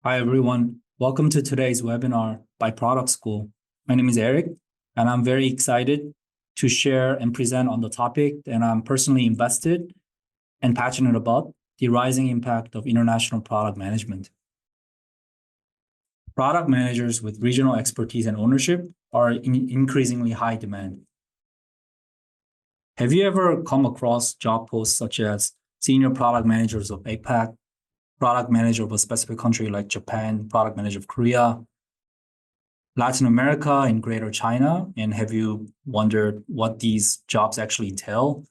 Hi, everyone. Welcome to today's webinar by Product School. My name is Eric, and I'm very excited to share and present on the topic that I'm personally invested and passionate about, the rising impact of international product management. Product managers with regional expertise and ownership are in increasingly high demand. Have you ever come across job posts such as senior product managers of APAC, product manager of a specific country like Japan, product manager of Korea, Latin America, and Greater China? And have you wondered what these jobs actually entail?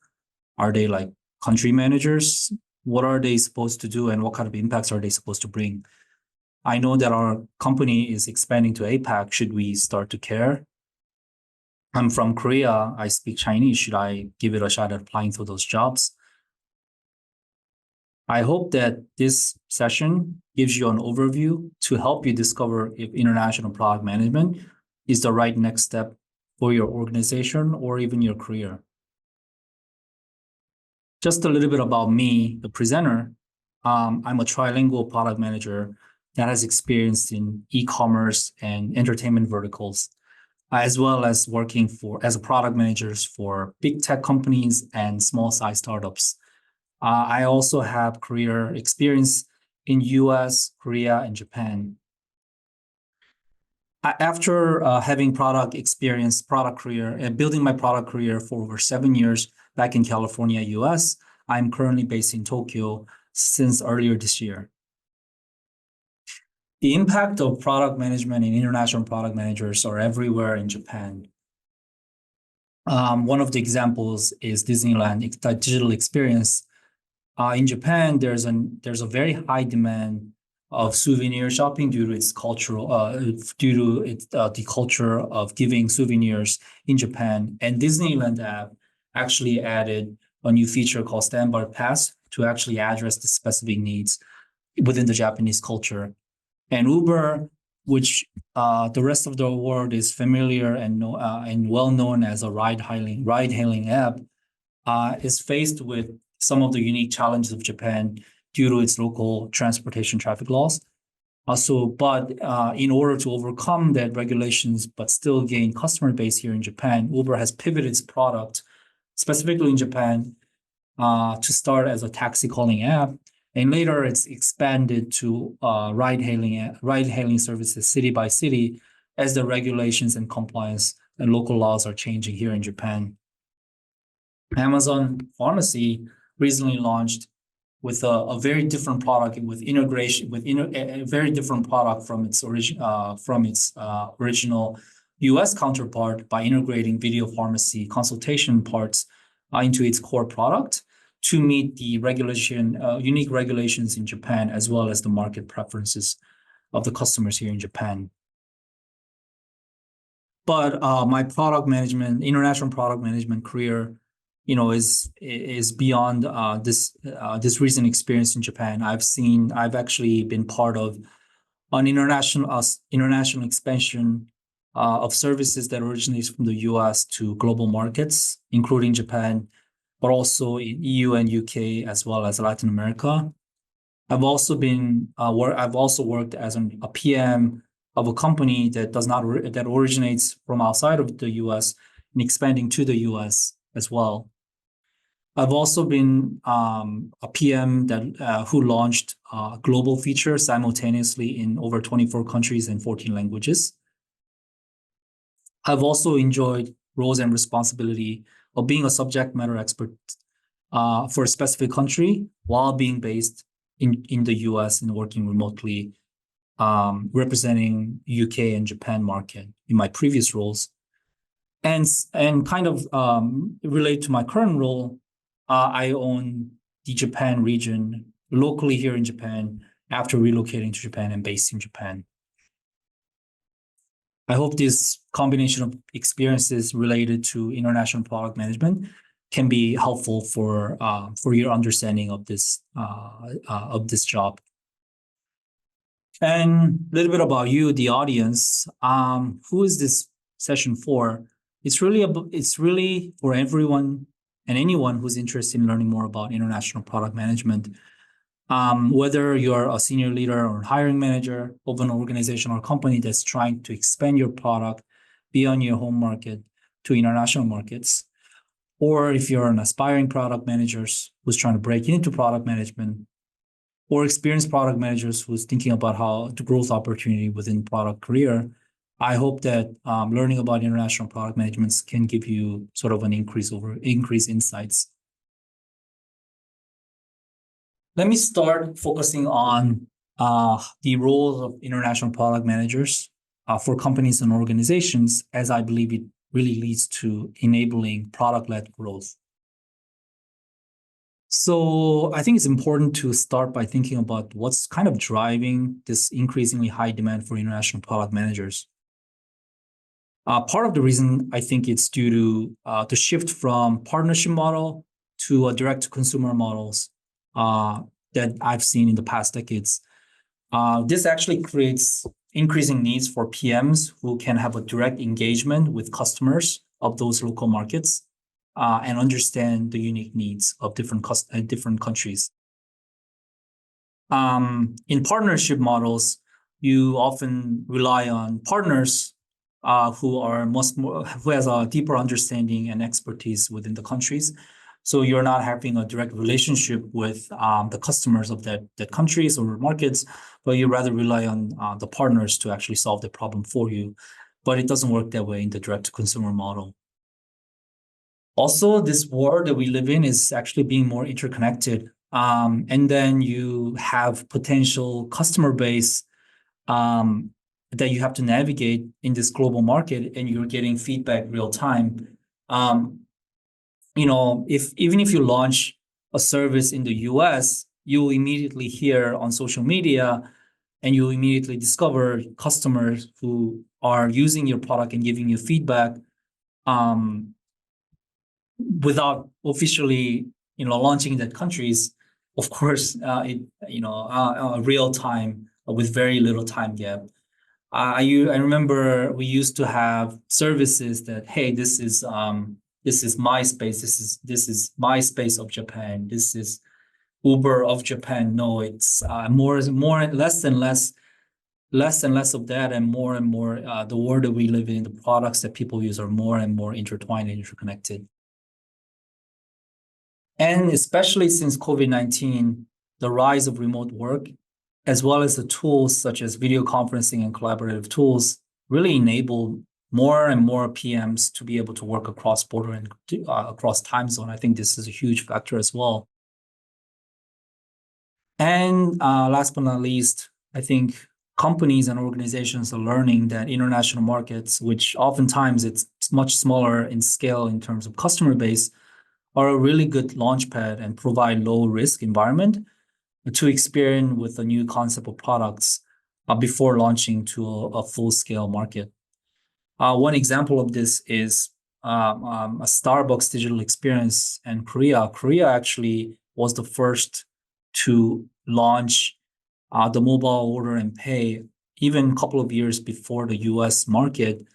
Are they like country managers? What are they supposed to do and what kind of impacts are they supposed to bring? I know that our company is expanding to APAC. Should we start to care? I'm from Korea. I speak Chinese. Should I give it a shot at applying for those jobs? I hope that this session gives you an overview to help you discover if international product management is the right next step for your organization or even your career. Just a little bit about me, the presenter. I'm a trilingual product manager that has experience in e-commerce and entertainment verticals, as well as working as a product manager for big tech companies and small-sized startups. I also have career experience in US, Korea, and Japan. After having product experience, product career, and building my product career for over 7 years back in California, US, I'm currently based in Tokyo since earlier this year. The impact of product management and international product managers are everywhere in Japan. One of the examples is Disneyland digital experience. In Japan, there's a very high demand of souvenir shopping due to its cultural, the culture of giving souvenirs in Japan. And Disneyland app actually added a new feature called Standby Pass to actually address the specific needs within the Japanese culture. And Uber, which the rest of the world is familiar and well known as a ride-hailing app, is faced with some of the unique challenges of Japan due to its local transportation traffic laws. But in order to overcome that regulations, but still gain customer base here in Japan, Uber has pivoted its product, specifically in Japan, to start as a taxi calling app. And later it's expanded to ride-hailing services city by city as the regulations and compliance and local laws are changing here in Japan. Amazon Pharmacy recently launched with a very different product with integration a very different product from its original US counterpart by integrating video pharmacy consultation parts into its core product to meet the unique regulations in Japan as well as the market preferences of the customers here in Japan. But my international product management career, is beyond this recent experience in Japan. I've actually been part of an international expansion of services that originates from the US to global markets, including Japan, but also in EU and UK as well as Latin America. I've also worked as a PM of a company that originates from outside of the US and expanding to the US as well. I've also been a PM who launched global features simultaneously in over 24 countries and 14 languages. I've also enjoyed roles and responsibility of being a subject matter expert for a specific country while being based in the US and working remotely, representing UK and Japan market in my previous roles. And kind of relate to my current role, I own the Japan region locally here in Japan after relocating to Japan and based in Japan. I hope this combination of experiences related to international product management can be helpful for your understanding of this job. And a little bit about you, the audience. Who is this session for? It's really for everyone and anyone who's interested in learning more about international product management. Whether you're a senior leader or hiring manager of an organization or company that's trying to expand your product beyond your home market to international markets, or if you're an aspiring product manager who's trying to break into product management, or experienced product managers who's thinking about how the growth opportunity within product career, I hope that learning about international product management can give you sort of an increase insights. Let me start focusing on the role of international product managers for companies and organizations, as I believe it really leads to enabling product-led growth. So I think it's important to start by thinking about what's kind of driving this increasingly high demand for international product managers. Part of the reason I think it's due to the shift from partnership model to a direct-to-consumer models that I've seen in the past decades. This actually creates increasing needs for PMs who can have a direct engagement with customers of those local markets and understand the unique needs of different countries. In partnership models, you often rely on partners who has a deeper understanding and expertise within the countries. So you're not having a direct relationship with the customers of that countries or markets, but you rather rely on the partners to actually solve the problem for you. But it doesn't work that way in the direct-to-consumer model. Also, this world that we live in is actually being more interconnected. And then you have potential customer base that you have to navigate in this global market, and you're getting feedback real time. Even if you launch a service in the US, you will immediately hear on social media, and you'll immediately discover customers who are using your product and giving you feedback without officially, launching in that countries. Of course, real time with very little time gap. I remember we used to have services that, hey, this is my space. This is my space of Japan. This is Uber of Japan. No, it's less and less of that, and more the world that we live in, the products that people use are more and more intertwined and interconnected. And especially since COVID-19, the rise of remote work, as well as the tools such as video conferencing and collaborative tools, really enable more and more PMs to be able to work across border and across time zone. I think this is a huge factor as well. And last but not least, I think companies and organizations are learning that international markets, which oftentimes it's much smaller in scale in terms of customer base, are a really good launchpad and provide low risk environment to experiment with a new concept of products before launching to a full scale market. One example of this is a Starbucks digital experience in Korea. Korea actually was the first to launch the mobile order and pay even a couple of years before the US market.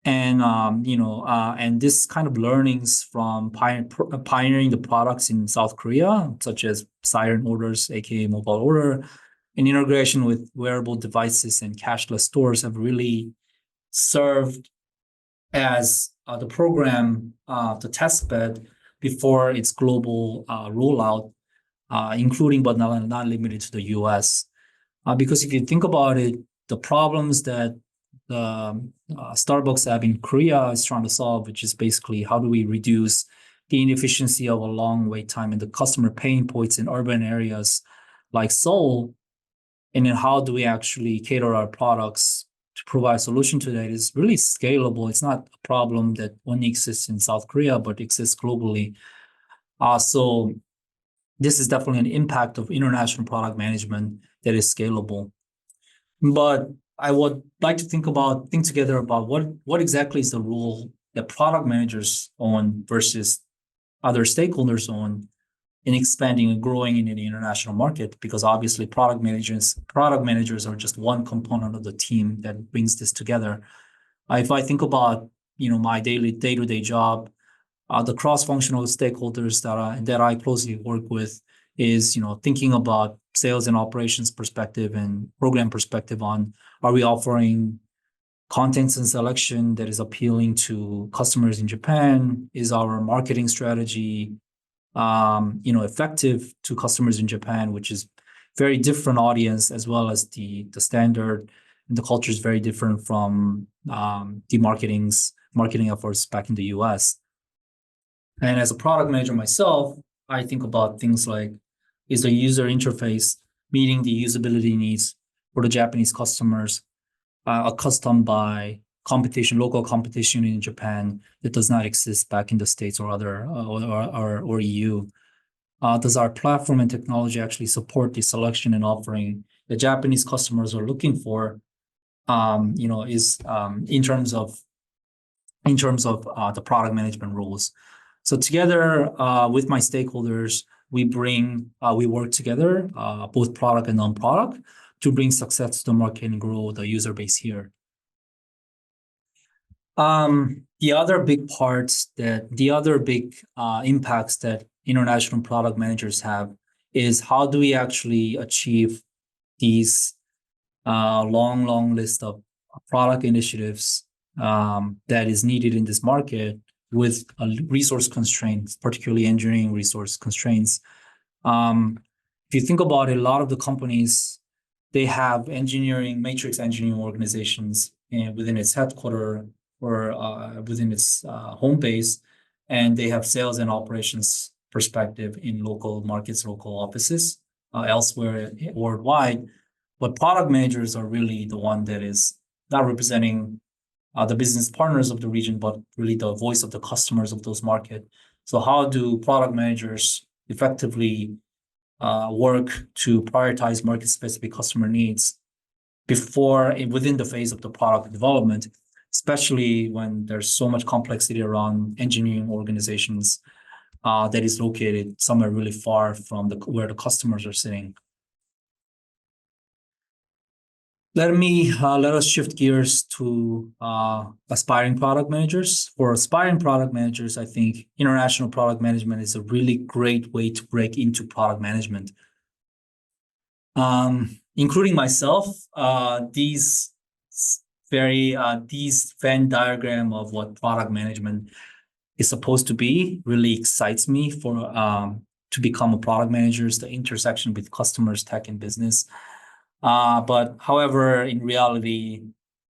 And, and this kind of learnings from pioneering the products in South Korea, such as Siren Orders, aka mobile order, and integration with wearable devices and cashless stores have really served as the program, the test bed before its global rollout, including but not limited to the US. Because if you think about it, the problems that the Starbucks app in Korea is trying to solve, which is basically how do we reduce the inefficiency of a long wait time and the customer pain points in urban areas like Seoul, and then how do we actually cater our products to provide a solution to that is really scalable. It's not a problem that only exists in South Korea, but exists globally. So this is definitely an impact of international product management that is scalable. But I would like to think together about what exactly is the role that product managers own versus other stakeholders own in expanding and growing in the international market, because obviously product managers are just one component of the team that brings this together. If I think about my day-to-day job, the cross-functional stakeholders that I closely work with is thinking about sales and operations perspective and program perspective on, are we offering contents and selection that is appealing to customers in Japan? Is our marketing strategy, effective to customers in Japan, which is very different audience, as well as the standard and the culture is very different from the marketing efforts back in the US. And as a product manager myself, I think about things like, is the user interface meeting the usability needs for the Japanese customers, accustomed by local competition in Japan that does not exist back in the States or other or EU. Does our platform and technology actually support the selection and offering the Japanese customers are looking for? Is in terms of the product management rules. So together with my stakeholders, we work together, both product and non-product, to bring success to the market and grow the user base here. The other big impacts that international product managers have is, how do we actually achieve these long list of product initiatives that is needed in this market with resource constraints, particularly engineering resource constraints. If you think about it, a lot of the companies, they have matrix engineering organizations within its headquarters or within its home base, and they have sales and operations perspective in local markets, local offices elsewhere worldwide. But product managers are really the one that is not representing the business partners of the region, but really the voice of the customers of those markets. So how do product managers effectively work to prioritize market-specific customer needs within the phase of the product development, especially when there's so much complexity around engineering organizations that is located somewhere really far from where the customers are sitting. Let us shift gears to aspiring product managers. For aspiring product managers, I think international product management is a really great way to break into product management. Including myself, these Venn diagram of what product management is supposed to be really excites me to become a product manager, is the intersection with customers, tech, and business. But however, in reality,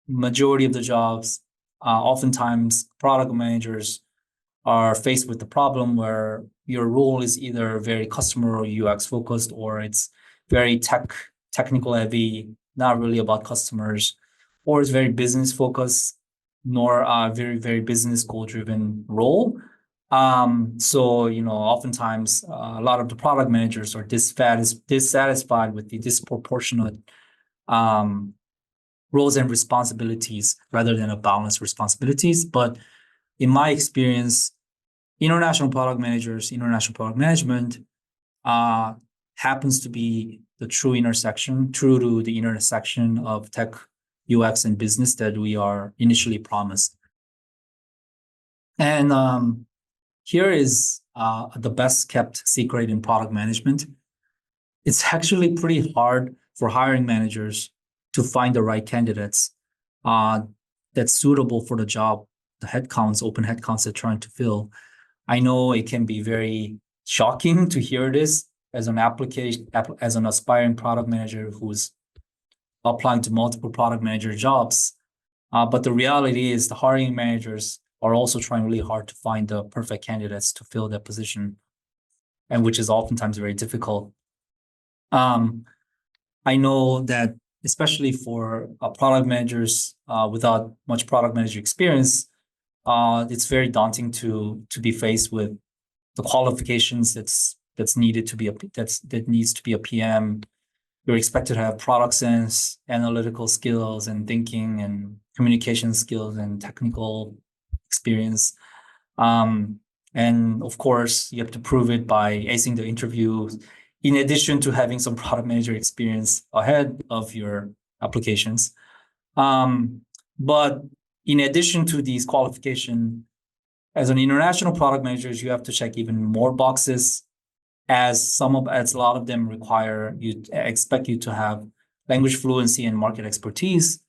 majority of the jobs, oftentimes product managers are faced with the problem where your role is either very customer or UX focused, or it's very technical heavy, not really about customers, or it's very business focused, nor very, very business goal driven role. So, oftentimes a lot of the product managers are dissatisfied with the disproportionate roles and responsibilities rather than a balanced responsibilities. But in my experience, international product management happens to be the true to the intersection of tech, UX, and business that we are initially promised. And here is the best kept secret in product management. It's actually pretty hard for hiring managers to find the right candidates that's suitable for the job, open headcounts they're trying to fill. I know it can be very shocking to hear this as an aspiring product manager who's applying to multiple product manager jobs. But the reality is the hiring managers are also trying really hard to find the perfect candidates to fill that position, and which is oftentimes very difficult. I know that especially for product managers without much product manager experience, it's very daunting to be faced with the qualifications that needs to be a PM. You're expected to have product sense, analytical skills, and thinking, and communication skills, and technical experience. And of course, you have to prove it by acing the interview, in addition to having some product manager experience ahead of your applications. But in addition to these qualifications, as an international product manager, you have to check even more boxes. as a lot of them expect you to have language fluency and market expertise.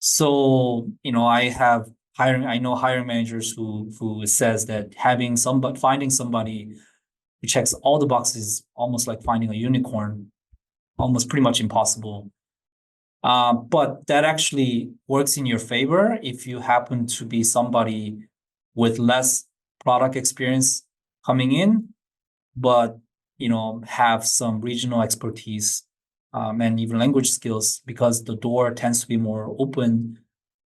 So, I know hiring managers who says that finding somebody who checks all the boxes, almost like finding a unicorn, almost pretty much impossible. But that actually works in your favor if you happen to be somebody with less product experience coming in, but have some regional expertise, and even language skills, because the door tends to be more open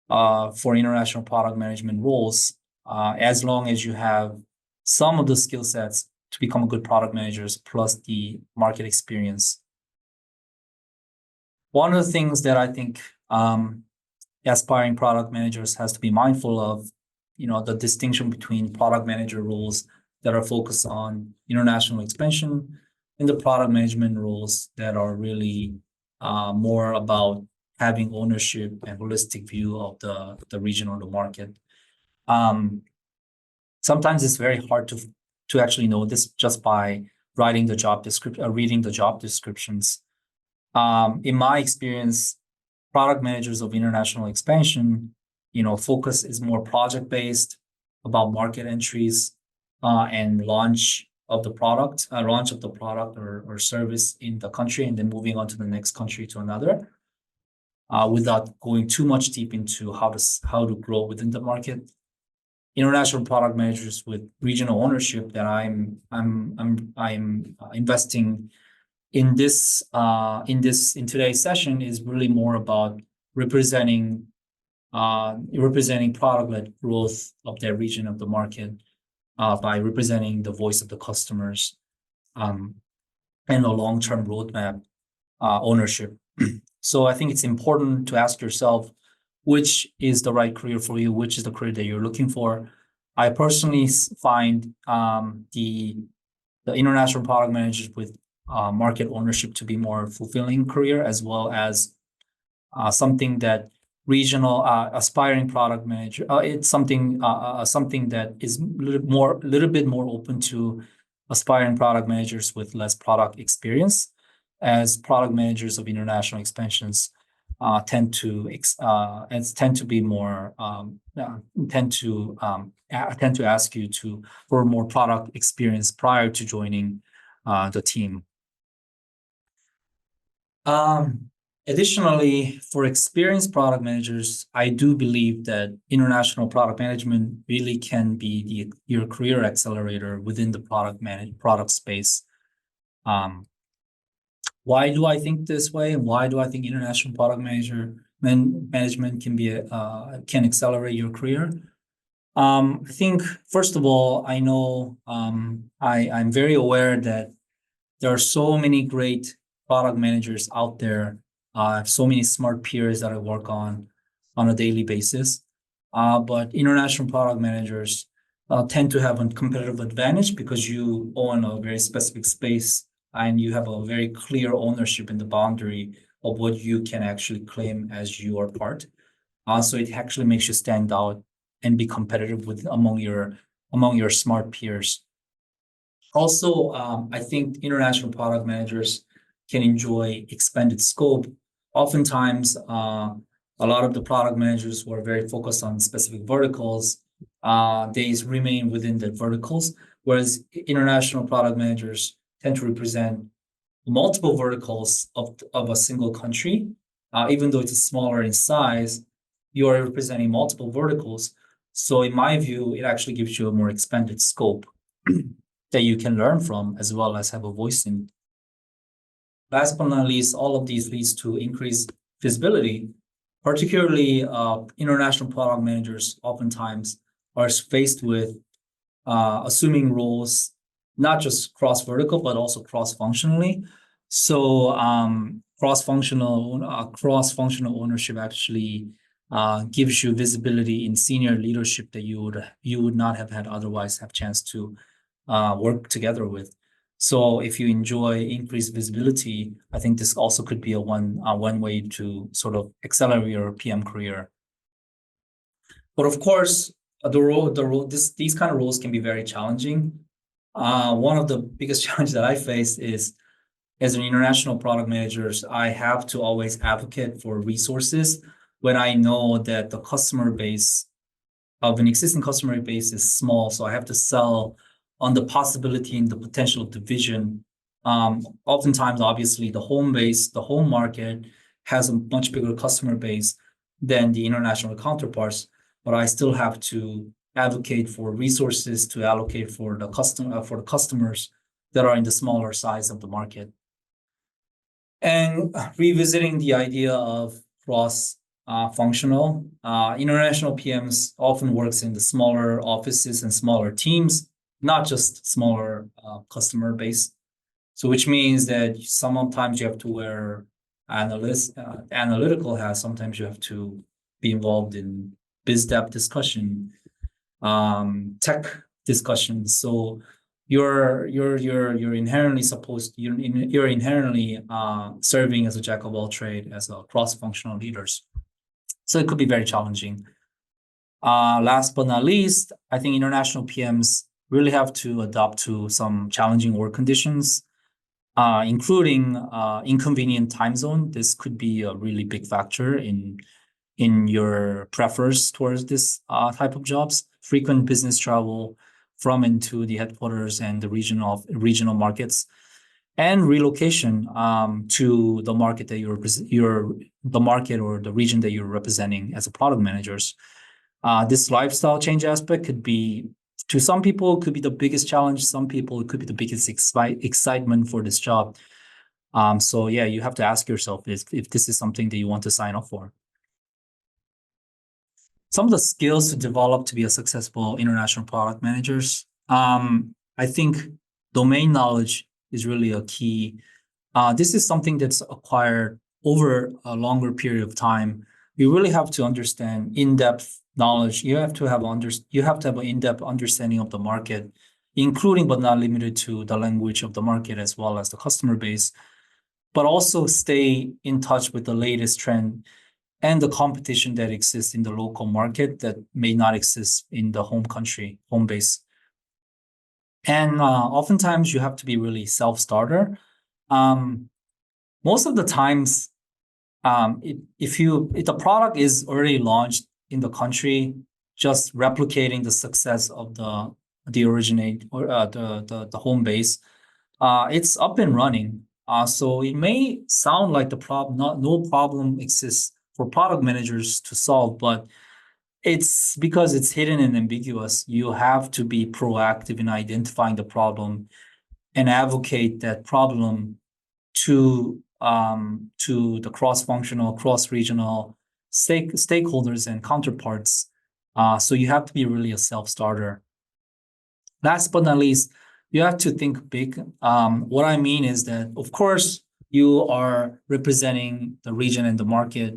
for international product management roles, as long as you have some of the skill sets to become a good product managers plus the market experience. One of the things that I think aspiring product managers has to be mindful of, the distinction between product manager roles that are focused on international expansion and the product management roles that are really more about having ownership and holistic view of the region or the market. Sometimes it's very hard to actually know this just by reading the job descriptions. In my experience, product managers of international expansion, focus is more project-based, about market entries, and launch of the product or service in the country, and then moving on to the next country to another, without going too much deep into how to grow within the market. International product managers with regional ownership that I'm investing in today's session is really more about representing product-led growth of their region of the market, by representing the voice of the customers, and a long-term roadmap ownership. So I think it's important to ask yourself, which is the right career for you, which is the career that you're looking for. I personally find the international product managers with market ownership to be more fulfilling career, as well as something that regional aspiring product manager. It's something that is a little bit more open to aspiring product managers with less product experience, as product managers of international expansions tend to ask you for more product experience prior to joining the team. Additionally, for experienced product managers, I do believe that international product management really can be your career accelerator within the product space. Why do I think this way, and why do I think international product management can accelerate your career? I think, first of all, I know I'm very aware that there are so many great product managers out there. I have so many smart peers that I work on a daily basis. But international product managers tend to have a competitive advantage because you own a very specific space, and you have a very clear ownership in the boundary of what you can actually claim as your part. So it actually makes you stand out and be competitive among your smart peers. Also, I think international product managers can enjoy expanded scope. Oftentimes, a lot of the product managers who are very focused on specific verticals, they remain within the verticals, whereas international product managers tend to represent multiple verticals of a single country. Even though it's smaller in size, you are representing multiple verticals. So in my view, it actually gives you a more expanded scope that you can learn from, as well as have a voice in. Last but not least, all of these leads to increased visibility. Particularly, international product managers oftentimes are faced with assuming roles, not just cross-vertical, but also cross-functionally. So cross-functional ownership actually gives you visibility in senior leadership that you would not have had otherwise have chance to work together with. So if you enjoy increased visibility, I think this also could be one way to sort of accelerate your PM career. But of course, these kind of roles can be very challenging. One of the biggest challenges that I face is as an international product manager, I have to always advocate for resources when I know that the customer base of an existing customer base is small. So I have to sell on the possibility and the potential of division. Oftentimes, obviously, the home market has a much bigger customer base than the international counterparts, but I still have to advocate for resources to allocate for the customers that are in the smaller size of the market. And revisiting the idea of cross functional, international PMs often works in the smaller offices and smaller teams, not just smaller customer base. So which means that sometimes you have to wear analytical hats. Sometimes you have to be involved in biz dev discussion, tech discussions. So you're inherently you're inherently serving as a jack of all trade as a cross-functional leaders. So it could be very challenging. Last but not least, I think international PMs really have to adapt to some challenging work conditions, including inconvenient time zone. This could be a really big factor in your preference towards this type of jobs. Frequent business travel from and to the headquarters and the regional markets, and relocation to the market that the market or the region that you're representing as a product managers. This lifestyle change aspect could be, to some people, could be the biggest challenge. Some people, it could be the biggest excitement for this job. So yeah, you have to ask yourself if this is something that you want to sign up for. Some of the skills to develop to be a successful international product managers. I think domain knowledge is really a key. This is something that's acquired over a longer period of time. You really have to understand in-depth knowledge. You have to have an in-depth understanding of the market, including but not limited to the language of the market as well as the customer base, but also stay in touch with the latest trend and the competition that exists in the local market that may not exist in the home country, home base. And oftentimes you have to be really self-starter. Most of the times, if the product is already launched in the country, just replicating the success of the originate or the home base, it's up and running. So it may sound like no problem exists for product managers to solve, but it's because it's hidden and ambiguous. You have to be proactive in identifying the problem and advocate that problem to the cross-functional, cross-regional stakeholders and counterparts. So you have to be really a self-starter. Last but not least, you have to think big. What I mean is that, of course, you are representing the region and the market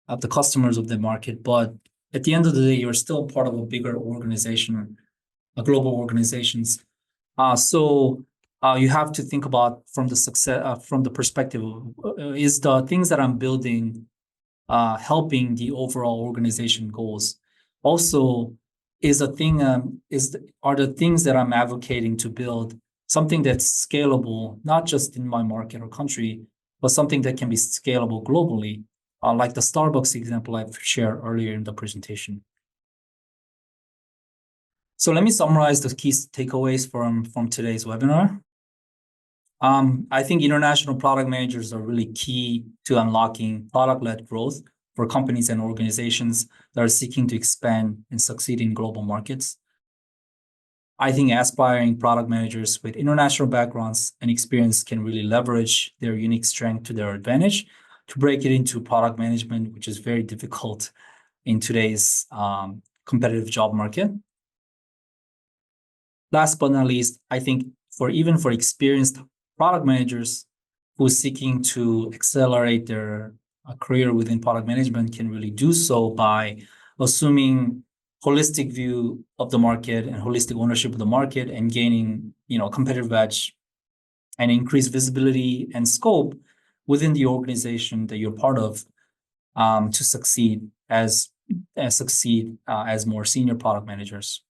of the customers of the market, but at the end of the day, you're still part of a bigger organization, a global organizations. So you have to think about from the perspective of is the things that I'm building helping the overall organization goals. Also, are the things that I'm advocating to build something that's scalable, not just in my market or country, but something that can be scalable globally, like the Starbucks example I've shared earlier in the presentation. So let me summarize the key takeaways from today's webinar. I think international product managers are really key to unlocking product-led growth for companies and organizations that are seeking to expand and succeed in global markets. I think aspiring product managers with international backgrounds and experience can really leverage their unique strength to their advantage to break it into product management, which is very difficult in today's competitive job market. Last but not least, I think for experienced product managers who are seeking to accelerate their career within product management can really do so by assuming holistic view of the market and holistic ownership of the market and gaining, competitive edge and increased visibility and scope within the organization that you're part of to succeed as more senior product managers.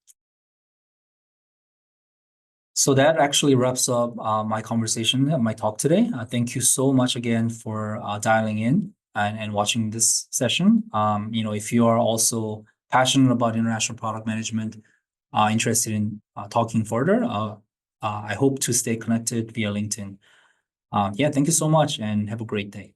So that actually wraps up my conversation, my talk today. Thank you so much again for dialing in and watching this session. If you are also passionate about international product management, interested in talking further, I hope to stay connected via LinkedIn. Yeah, thank you so much and have a great day.